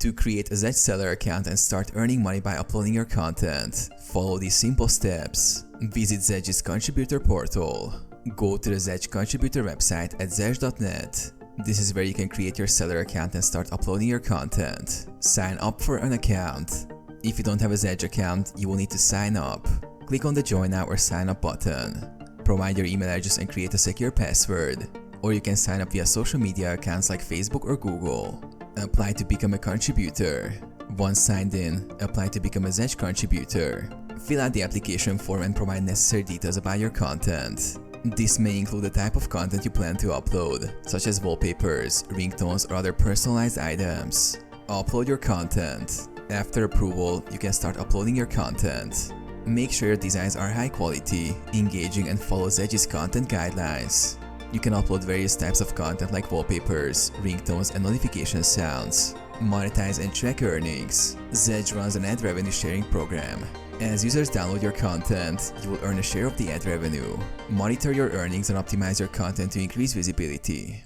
To create a Zedge seller account and start earning money by uploading your content, follow these simple steps. Visit Zedge's contributor portal. Go to the Zedge contributor website at zedge.net. This is where you can create your seller account and start uploading your content. Sign up for an account. If you don't have a Zedge account, you will need to sign up. Click on the Join Now or Sign Up button. Provide your email address and create a secure password. Or you can sign up via social media accounts like Facebook or Google. Apply to become a contributor. Once signed in, apply to become a Zedge contributor. Fill out the application form and provide necessary details about your content. This may include the type of content you plan to upload, such as wallpapers, ringtones, or other personalized items. Upload your content. After approval, you can start uploading your content. Make sure your designs are high quality, engaging, and follow Zedge's content guidelines. You can upload various types of content like wallpapers, ringtones, and notification sounds. Monetize and track earnings. Zedge runs an ad revenue sharing program. As users download your content, you will earn a share of the ad revenue. Monitor your earnings and optimize your content to increase visibility.